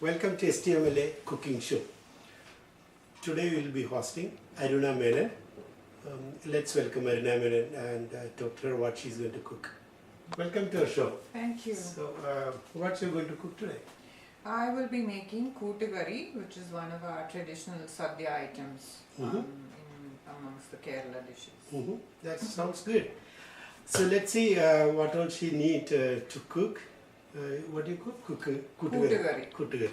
Welcome to STLMA cooking show. Today we will be hosting Aruna Menon. Let's welcome Aruna Menon and talk to her what she's going to cook. Welcome to our show. Thank you. So, what you're going to cook today? I will be making Koottucurry, which is one of our traditional sadhya items amongst the Kerala dishes. That sounds good. So let's see what all she need to cook. What do you cook? Koottucurry. Koottucurry.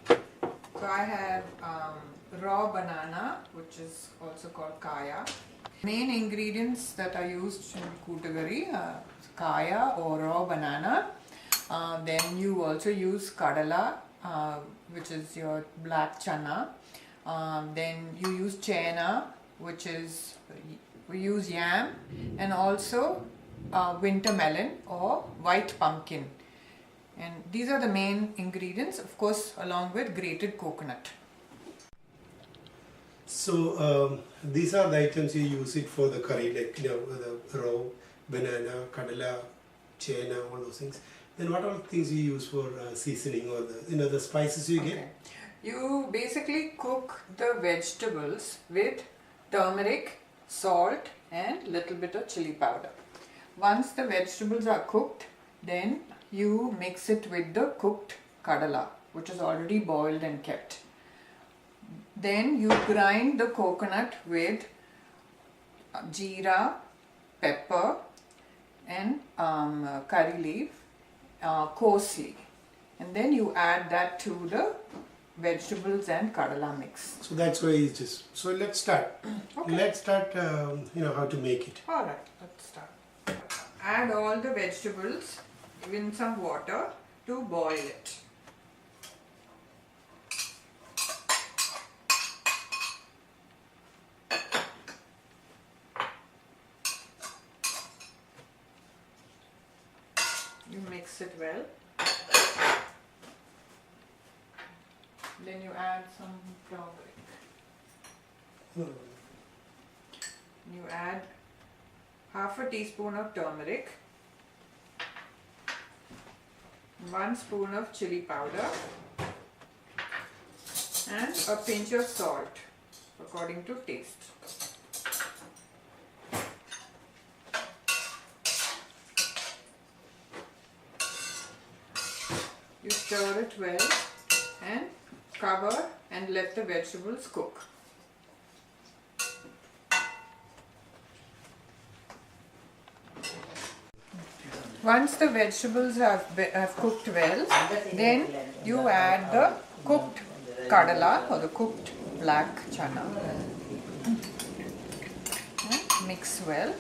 So I have raw banana, which is also called kaya. Main ingredients that are used in Koottucurry are kaya or raw banana. Then you also use kadala, which is your black chana. Then you use chena, which is, we use yam, and also winter melon or white pumpkin. And these are the main ingredients, of course, along with grated coconut. So these are the items you use it for the curry, like the raw banana, kadala, chena, all those things. Then what all things you use for seasoning or the spices you get? You basically cook the vegetables with turmeric, salt, and little bit of chili powder. Once the vegetables are cooked, then you mix it with the cooked kadala, which is already boiled and kept. Then you grind the coconut with jeera, pepper, and curry leaf coarsely. And then you add that to the vegetables and kadala mix. So that's why it's just. So let's start. Okay. Let's start. How to make it. Alright, let's start. Add all the vegetables in some water to boil it. You mix it well. Then you add some turmeric. You add half a teaspoon of turmeric, 1 spoon of chili powder, and a pinch of salt according to taste. You stir it well and cover and let the vegetables cook. Once the vegetables have cooked well, then you add the cooked kadala or the cooked black chana. And mix well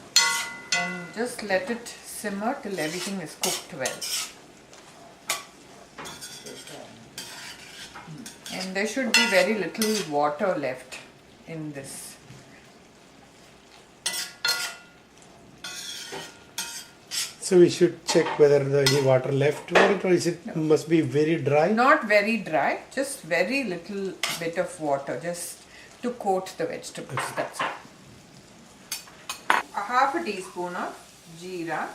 and just let it simmer till everything is cooked well. And there should be very little water left in this. So we should check whether there's any water left or it must be very dry. Not very dry, just very little bit of water, just to coat the vegetables. That's all. A half a teaspoon of jeera,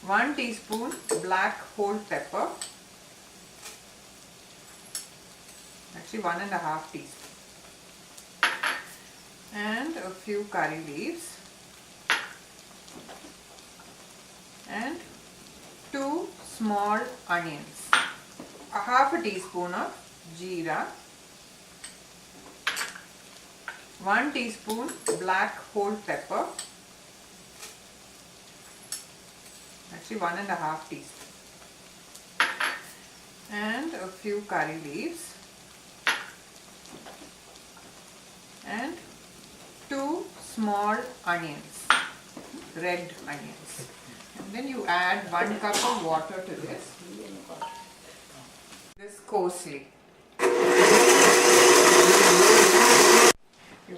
1 teaspoon black whole pepper, actually 1.5 teaspoon, and a few curry leaves, and 2 small onions, a half a teaspoon of jeera, 1 teaspoon black whole pepper, actually 1.5 teaspoon, and a few curry leaves, and 2 small onions, red onions. And then you add 1 cup of water to this coarsely.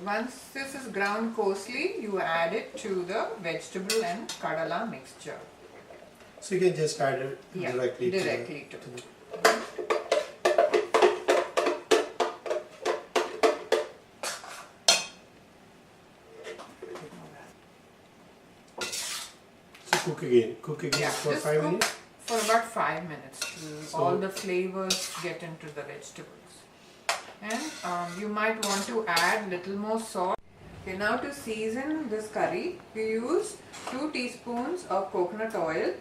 Once this is ground coarsely, you add it to the vegetable and kadala mixture. So you can just add it directly to it. Cook again. Cook again for 5 minutes? for about 5 minutes till all the flavors get into the vegetables. And you might want to add little more salt. Okay, now to season this curry, we use 2 teaspoons of coconut oil.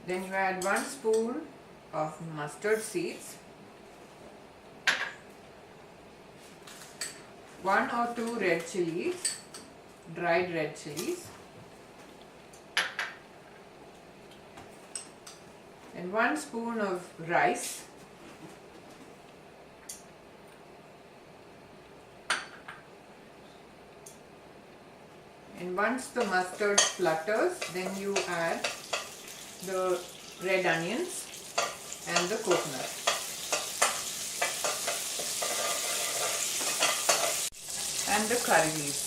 Then you add 1 spoon of mustard seeds, 1 or 2 red chilies, dried red chilies, and 1 spoon of rice, and once the mustard splutters, then you add the red onions and the coconut. And the curry leaves.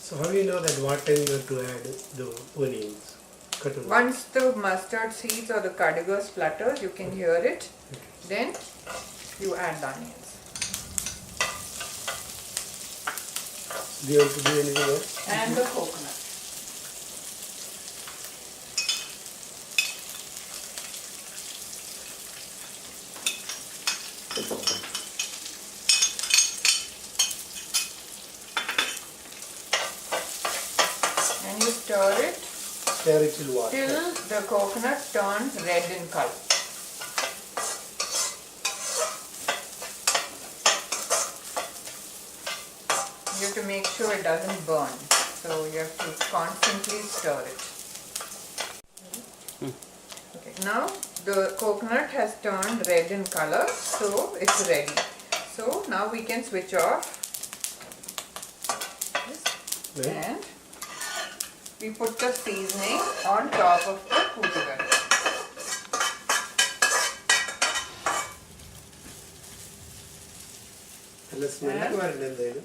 So how do you know that what time you have to add the onions? Koottucurry. Once the mustard seeds or the kadiga splutters, you can hear it. Then you add the onions. Do you want to do anything else? And the coconut. And you stir it Stir it till what? till the coconut turns red in color. You have to make sure it doesn't burn, so you have to constantly stir it. Okay, now the coconut has turned red in color, so it's ready. So now we can switch off this, Right. and we put the seasoning on top of the koottucurry. നല്ല സ്മെല്ലൊക്കെ വരണ്ട എന്തായാലും.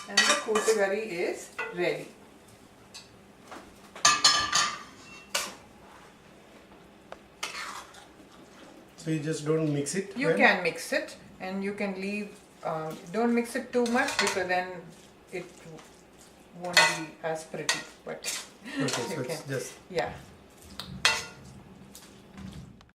And the koottucurry is ready. So you just don't mix it? You well? can mix it, and you can leave, don't mix it too much because then it won't be as pretty, but Okay, so you it's can, just yeah.